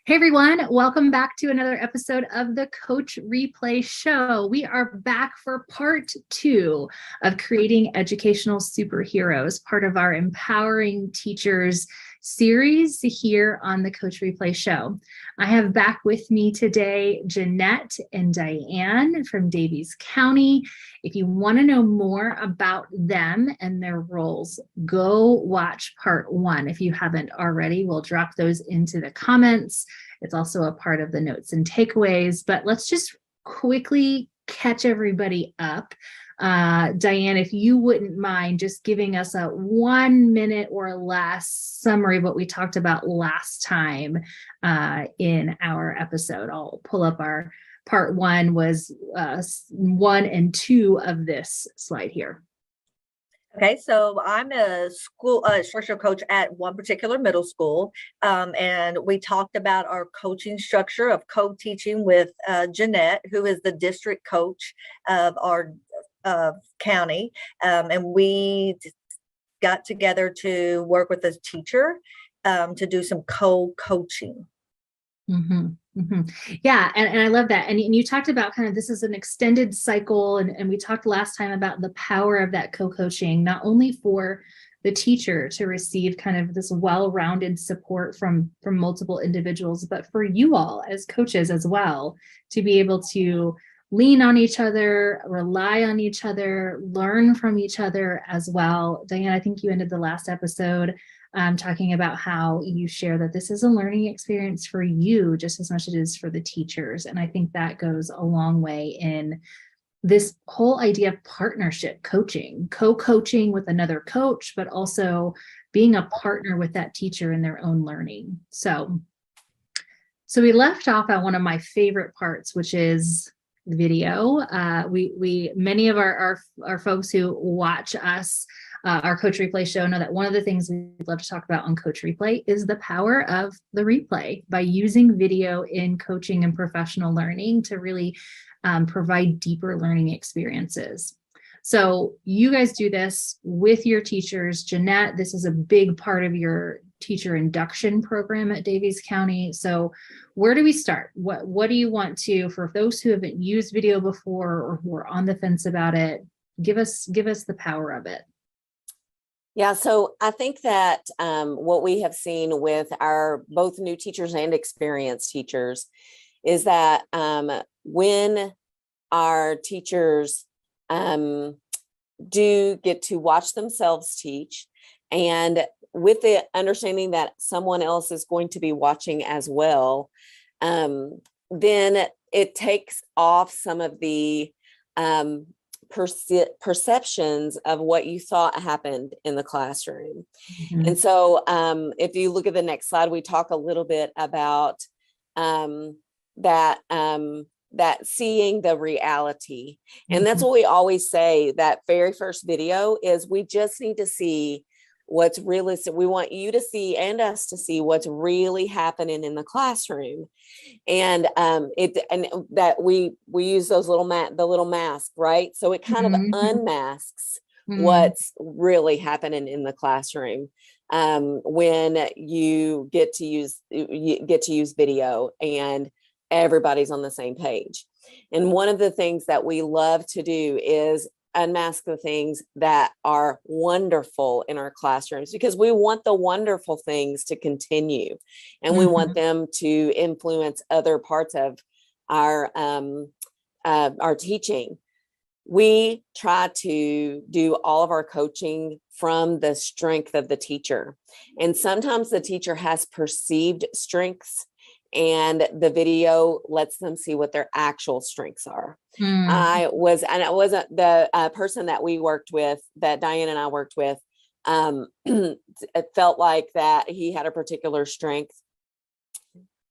Hey everyone, welcome back to another episode of the Coach Replay Show. We are back for part 2 of creating educational superheroes, part of our Empowering Teachers series here on the Coach Replay Show. I have back with me today Jeanette and Diane from Daviess County. If you want to know more about them and their roles, go watch part 1. If you haven't already, we'll drop those into the comments. It's also a part of the notes and takeaways, but let's just quickly catch everybody up. Diane, if you wouldn't mind just giving us a 1 minute or less summary of what we talked about last time in our episode. I'll pull up our part 1 was 1 and 2 of this slide here. Okay, so I'm a school instructional coach at one particular middle school, and we talked about our coaching structure of co-teaching with Jeanette, who is the district coach of our county, and we got together to work with a teacher to do some co-coaching. Mm-hmm. Mm-hmm. Yeah, and I love that. And you talked about kind of this is an extended cycle, and we talked last time about the power of that co-coaching, not only for the teacher to receive kind of this well-rounded support from multiple individuals, but for you all as coaches as well, to be able to lean on each other, rely on each other, learn from each other as well. Diane, I think you ended the last episode talking about how you share that this is a learning experience for you just as much as it is for the teachers. And I think that goes a long way in this whole idea of partnership coaching, co-coaching with another coach, but also being a partner with that teacher in their own learning. So we left off at one of my favorite parts, which is video. Many of our folks who watch us, our Coach Replay show, know that one of the things we love to talk about on Coach Replay is the power of the replay by using video in coaching and professional learning to really provide deeper learning experiences. So you guys do this with your teachers. Jeanette, this is a big part of your teacher induction program at Daviess County. So where do we start? What do you want to, for those who haven't used video before or who are on the fence about it, give us the power of it. Yeah, so I think that what we have seen with our both new teachers and experienced teachers is that when our teachers do get to watch themselves teach, and with the understanding that someone else is going to be watching as well, then it takes off some of the perceptions of what you thought happened in the classroom. Mm-hmm. And so if you look at the next slide, we talk a little bit about that seeing the reality. And that's what we always say, that very first video is we just need to see what's realistic. We want you to see and us to see what's really happening in the classroom. And that we use those little mask, right? So it kind of unmasks what's really happening in the classroom when you get to use video and everybody's on the same page. And one of the things that we love to do is unmask the things that are wonderful in our classrooms, because we want the wonderful things to continue, and we want them to influence other parts of our teaching. We try to do all of our coaching from the strength of the teacher, and sometimes the teacher has perceived strengths, and the video lets them see what their actual strengths are. I wasn't the person that we worked with, that Diane and I worked with, it felt like that he had a particular strength.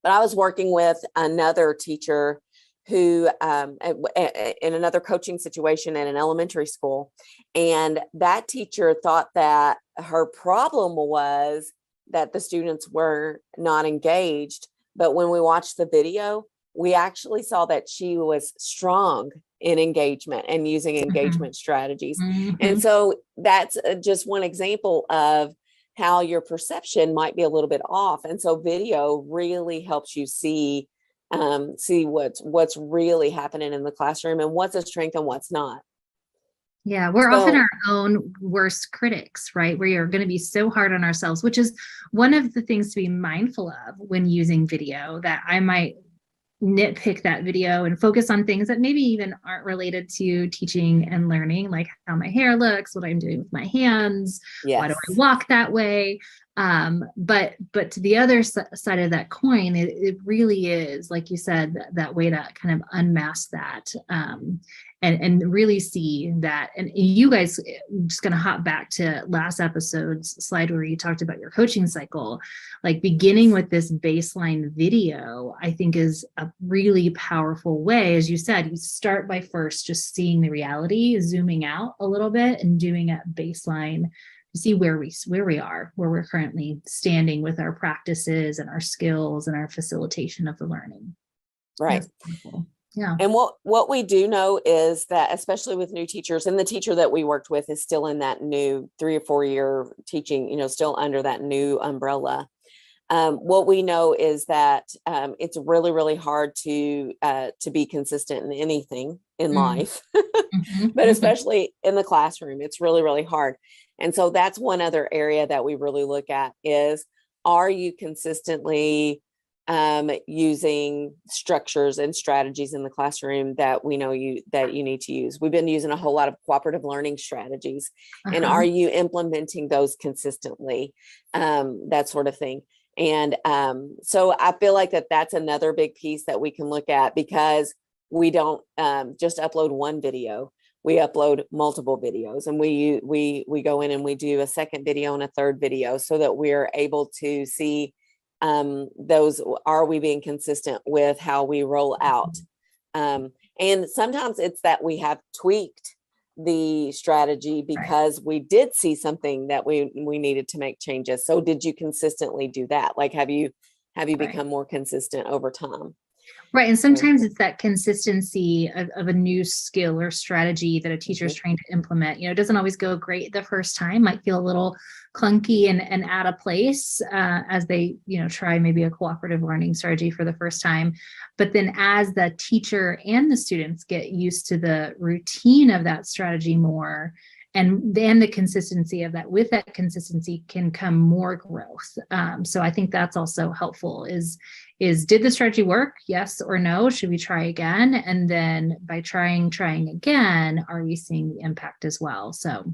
But I was working with another teacher who, in another coaching situation in an elementary school, and that teacher thought that her problem was that the students were not engaged. But when we watched the video, we actually saw that she was strong in engagement and using engagement strategies. And so that's just one example of how your perception might be a little bit off. And so video really helps you see what's really happening in the classroom and what's a strength and what's not. Yeah, we're often our own worst critics, right? We are going to be so hard on ourselves, which is one of the things to be mindful of when using video, that I might nitpick that video and focus on things that maybe even aren't related to teaching and learning, like how my hair looks, what I'm doing with my hands, why do I walk that way? But to the other side of that coin, it really is, like you said, that way to kind of unmask that, and really see that. And you guys, I'm just going to hop back to last episode's slide where you talked about your coaching cycle, like beginning with this baseline video, I think is a really powerful way. As you said, you start by first just seeing the reality, zooming out a little bit and doing a baseline to see where we are, where we're currently standing with our practices and our skills and our facilitation of the learning. Right. Yeah. And what we do know is that, especially with new teachers, and the teacher that we worked with is still in that new 3 or 4 year teaching, still under that new umbrella. What we know is that it's really, really hard to be consistent in anything in life, but especially in the classroom, it's really, really hard. And so that's one other area that we really look at is, are you consistently using structures and strategies in the classroom that we know you need to use? We've been using a whole lot of cooperative learning strategies, and are you implementing those consistently? That sort of thing. And so I feel like that's another big piece that we can look at, because we don't just upload one video. We upload multiple videos, and we go in and we do a second video and a third video, so that we're able to see those, are we being consistent with how we roll out? And sometimes it's that we have tweaked the strategy because we did see something that we needed to make changes. So did you consistently do that? Like, have you become more consistent over time? Right. And sometimes it's that consistency of a new skill or strategy that a teacher is trying to implement. It doesn't always go great the first time, might feel a little clunky and out of place as they, try maybe a cooperative learning strategy for the first time. But then as the teacher and the students get used to the routine of that strategy more, and then the consistency of that, with that consistency can come more growth. So I think that's also helpful is did the strategy work? Yes or no? Should we try again? And then by trying again, are we seeing the impact as well? So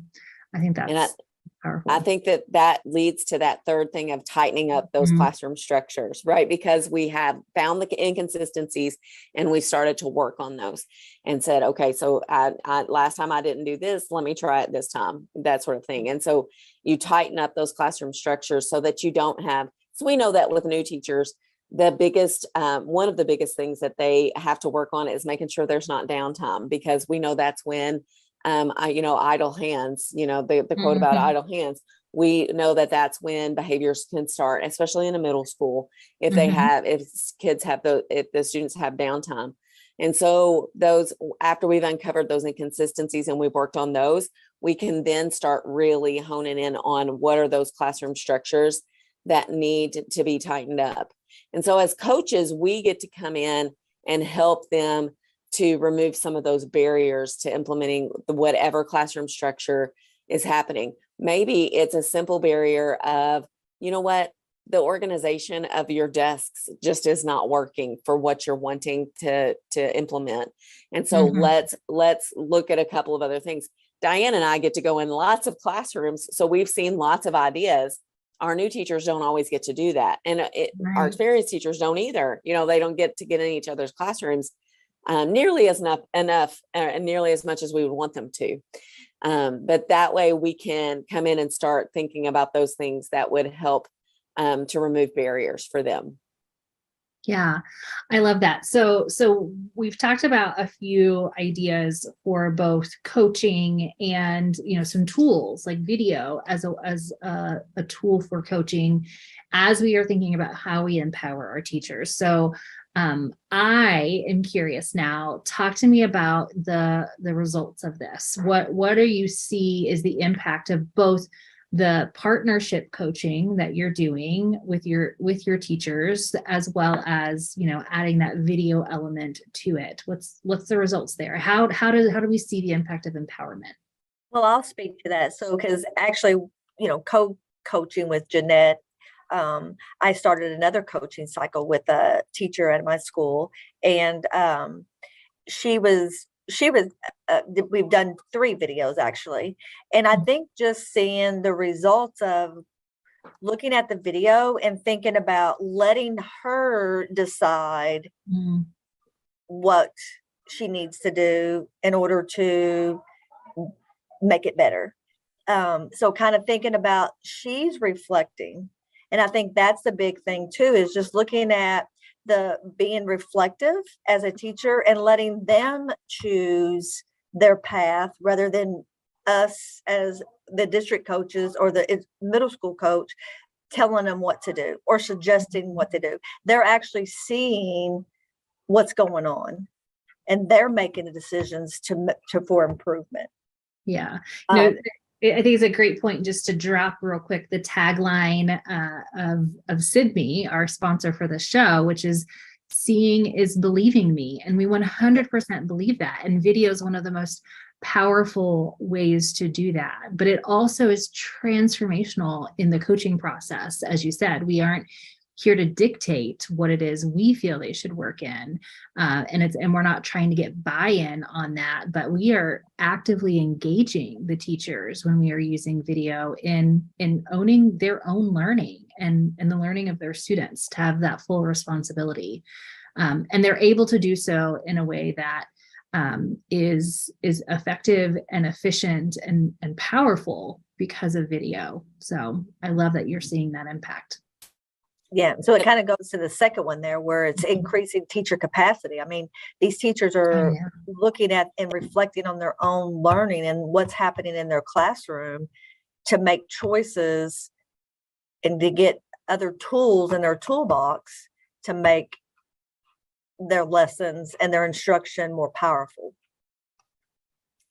I think that's powerful. I think that leads to that third thing of tightening up those classroom structures, right? Because we have found the inconsistencies and we started to work on those and said, okay, so I last time I didn't do this, let me try it this time, that sort of thing. And so you tighten up those classroom structures so that you don't have, so we know that with new teachers, the biggest, one of the biggest things that they have to work on is making sure there's not downtime, because we know that's when idle hands, the quote about idle hands, we know that that's when behaviors can start, especially in a middle school, if the students have downtime. And so after we've uncovered those inconsistencies and we've worked on those, we can then start really honing in on what are those classroom structures that need to be tightened up. And so as coaches, we get to come in and help them to remove some of those barriers to implementing whatever classroom structure is happening. Maybe it's a simple barrier of, the organization of your desks just is not working for what you're wanting to implement. And so let's look at a couple of other things. Diane and I get to go in lots of classrooms, so we've seen lots of ideas. Our new teachers don't always get to do that. And our experienced teachers don't either. They don't get to get in each other's classrooms nearly as nearly as much as we would want them to. But that way we can come in and start thinking about those things that would help to remove barriers for them. Yeah, I love that. So we've talked about a few ideas for both coaching and, some tools like video as a tool for coaching as we are thinking about how we empower our teachers. So I am curious now, talk to me about the results of this. What do you see is the impact of both the partnership coaching that you're doing with your teachers, as well as, adding that video element to it. What's the results there? How do we see the impact of empowerment? Well, I'll speak to that. So, because actually, co-coaching with Jeanette, I started another coaching cycle with a teacher at my school, and she was we've done 3 videos actually. And I think just seeing the results of looking at the video and thinking about letting her decide what she needs to do in order to make it better. So kind of thinking about she's reflecting. And I think that's the big thing too, is just looking at the being reflective as a teacher and letting them choose their path rather than us as the district coaches or the middle school coach telling them what to do or suggesting what to do. They're actually seeing what's going on and they're making the decisions for improvement. Yeah. I think it's a great point just to drop real quick the tagline of Sibme, our sponsor for the show, which is "Seeing is believing me." And we 100% believe that. And video is one of the most powerful ways to do that. But it also is transformational in the coaching process. As you said, we aren't here to dictate what it is we feel they should work in. And we're not trying to get buy-in on that, but we are actively engaging the teachers when we are using video in owning their own learning and the learning of their students to have that full responsibility. And they're able to do so in a way that is effective and efficient and powerful because of video. So I love that you're seeing that impact. Yeah, so it kind of goes to the second one there where it's increasing teacher capacity. I mean, these teachers are looking at and reflecting on their own learning and what's happening in their classroom to make choices and to get other tools in their toolbox to make their lessons and their instruction more powerful.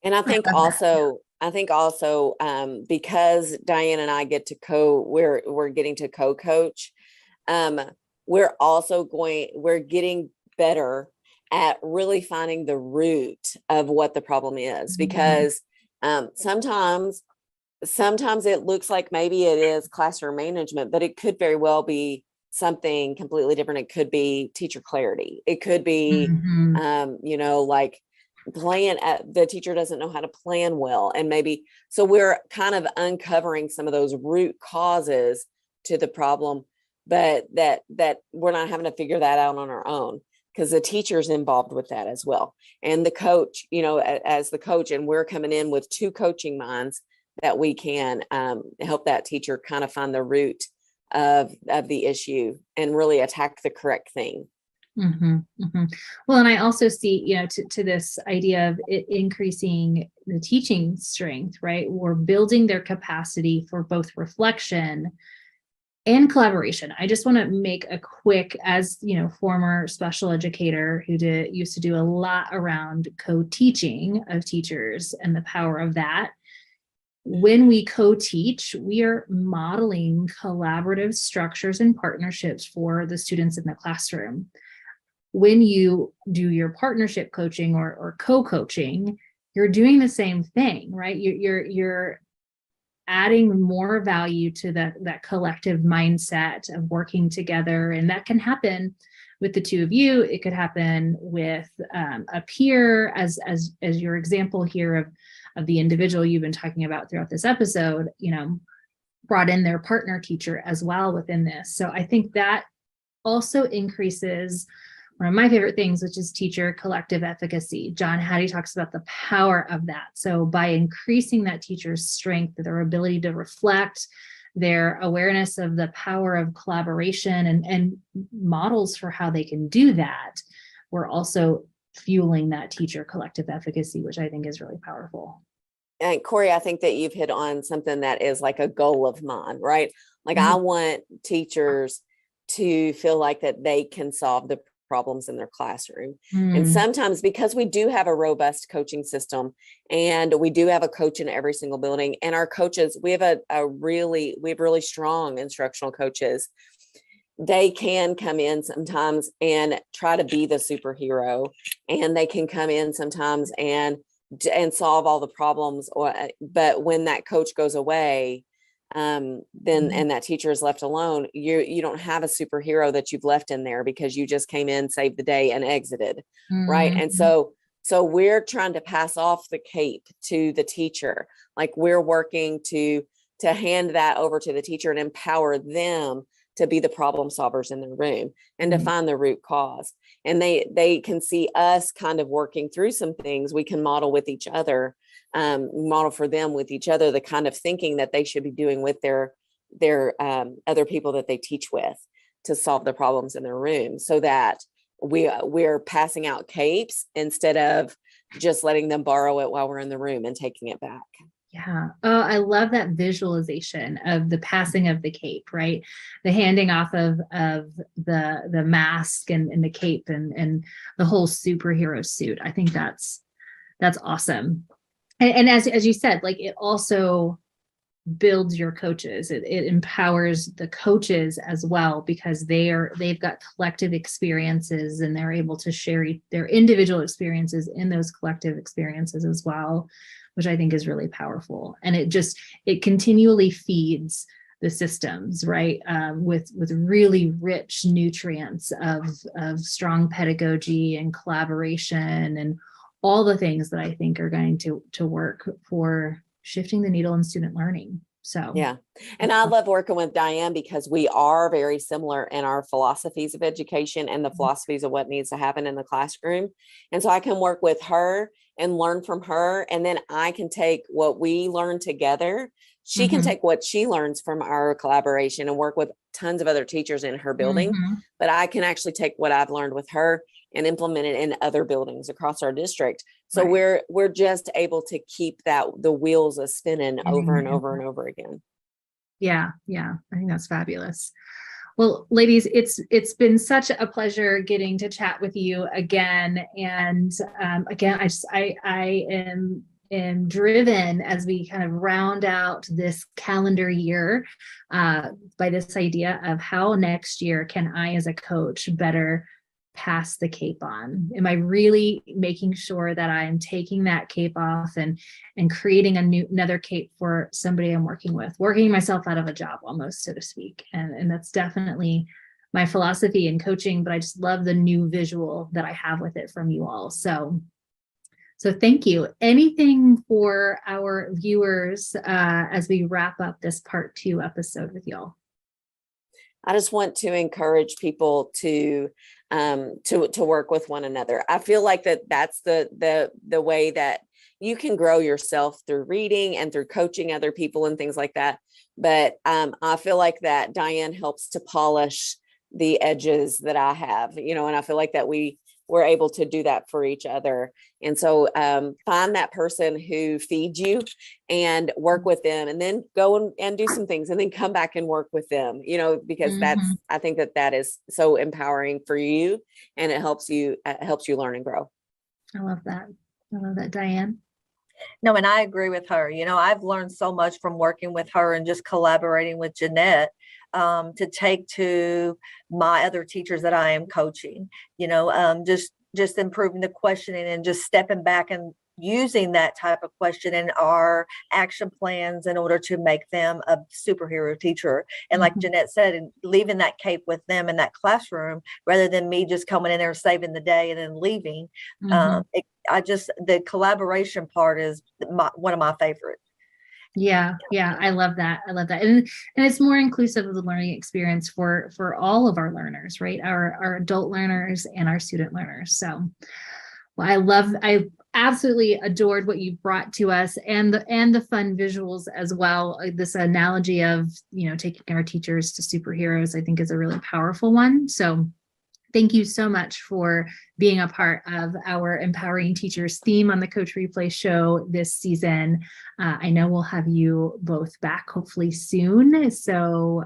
And I think also because Diane and I get to we're getting to co-coach. We're getting better at really finding the root of what the problem is, because sometimes it looks like maybe it is classroom management, but it could very well be something completely different. It could be teacher clarity. It could be, like the teacher doesn't know how to plan well. And maybe, so we're kind of uncovering some of those root causes to the problem, but that we're not having to figure that out on our own, because the teacher's involved with that as well. And the coach, as the coach, and we're coming in with 2 coaching minds that we can help that teacher kind of find the root of the issue and really attack the correct thing. Well, and I also see, to this idea of it increasing the teaching strength, right? We're building their capacity for both reflection and collaboration. I just want to make a quick, as former special educator who used to do a lot around co-teaching of teachers and the power of that. When we co-teach, we are modeling collaborative structures and partnerships for the students in the classroom. When you do your partnership coaching or co-coaching, you're doing the same thing, right? You're adding more value to that collective mindset of working together. And that can happen with the 2 of you. It could happen with a peer, as your example here of the individual you've been talking about throughout this episode, brought in their partner teacher as well within this. So I think that also increases one of my favorite things, which is teacher collective efficacy. John Hattie talks about the power of that. So by increasing that teacher's strength, their ability to reflect, their awareness of the power of collaboration and models for how they can do that, we're also fueling that teacher collective efficacy, which I think is really powerful. And Cory, I think that you've hit on something that is like a goal of mine, right? Like I want teachers to feel like that they can solve the problems in their classroom. And sometimes, because we do have a robust coaching system and we do have a coach in every single building, and our coaches, we have really strong instructional coaches. They can come in sometimes and try to be the superhero, and they can come in sometimes and solve all the problems. But when that coach goes away, then and that teacher is left alone, you don't have a superhero that you've left in there because you just came in, saved the day, and exited, right? And so we're trying to pass off the cape to the teacher. Like, we're working to hand that over to the teacher and empower them to be the problem solvers in their room and to find the root cause. And they can see us kind of working through some things. We can model with each other, model for them with each other, the kind of thinking that they should be doing with their other people that they teach with to solve the problems in their room, so that we're passing out capes instead of just letting them borrow it while we're in the room and taking it back. Yeah. Oh, I love that visualization of the passing of the cape, right? The handing off of the mask and the cape and the whole superhero suit. I think that's awesome. And as you said, like, it also builds your coaches. It empowers the coaches as well, because they've got collective experiences, and they're able to share their individual experiences in those collective experiences as well, which I think is really powerful. And it continually feeds the systems, right? With really rich nutrients of strong pedagogy and collaboration and all the things that I think are going to work for shifting the needle in student learning. So, yeah. And I love working with Diane because we are very similar in our philosophies of education and the philosophies of what needs to happen in the classroom. And so I can work with her and learn from her. And then I can take what we learn together. She can take what she learns from our collaboration and work with tons of other teachers in her building. But I can actually take what I've learned with her and implement it in other buildings across our district. So we're just able to keep the wheels a spinning over and over and over again. Yeah. Yeah. I think that's fabulous. Well, ladies, it's been such a pleasure getting to chat with you again. And again, I am driven as we kind of round out this calendar year by this idea of how next year can I, as a coach, better pass the cape on? Am I really making sure that I'm taking that cape off and creating another cape for somebody I'm working with, working myself out of a job almost, so to speak? And that's definitely my philosophy in coaching, but I just love the new visual that I have with it from you all. So thank you. Anything for our viewers as we wrap up this part 2 episode with y'all? I just want to encourage people to work with one another. I feel like that's the way that you can grow yourself, through reading and through coaching other people and things like that. But I feel like that Diane helps to polish the edges that I have, and I feel like that we're able to do that for each other. And so find that person who feeds you and work with them, and then go and do some things, and then come back and work with them, because I think that is so empowering for you, and it helps you learn and grow. I love that. Diane. No, and I agree with her. I've learned so much from working with her and just collaborating with Jeanette to take to my other teachers that I am coaching, just improving the questioning and just stepping back and using that type of question in our action plans in order to make them a superhero teacher. And like Jeanette said, and leaving that cape with them in that classroom, rather than me just coming in there, saving the day and then leaving. The collaboration part is one of my favorites. Yeah. I love that. And it's more inclusive of the learning experience for all of our learners, right? Our adult learners and our student learners. So, well, I absolutely adored what you brought to us, and the fun visuals as well. This analogy of, taking our teachers to superheroes, I think, is a really powerful one. So Thank you so much for being a part of our Empowering Teachers theme on the Coach Replay Show this season. I know we'll have you both back hopefully soon. So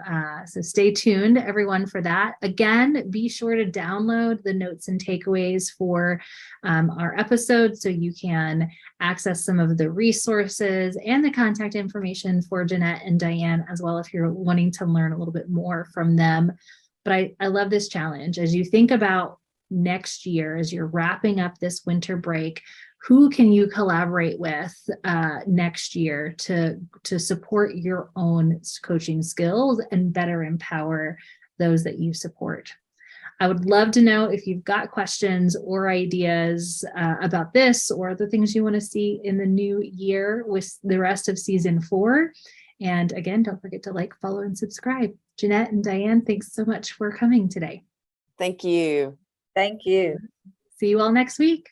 stay tuned, everyone, for that. Again, be sure to download the notes and takeaways for our episode so you can access some of the resources and the contact information for Jeanette and Diane as well if you're wanting to learn a little bit more from them. But I love this challenge. As you think about next year, as you're wrapping up this winter break, who can you collaborate with next year to support your own coaching skills and better empower those that you support? I would love to know if you've got questions or ideas about this or other things you want to see in the new year with the rest of season 4. And again, don't forget to like, follow, and subscribe. Jeanette and Diane, thanks so much for coming today. Thank you. Thank you. See you all next week.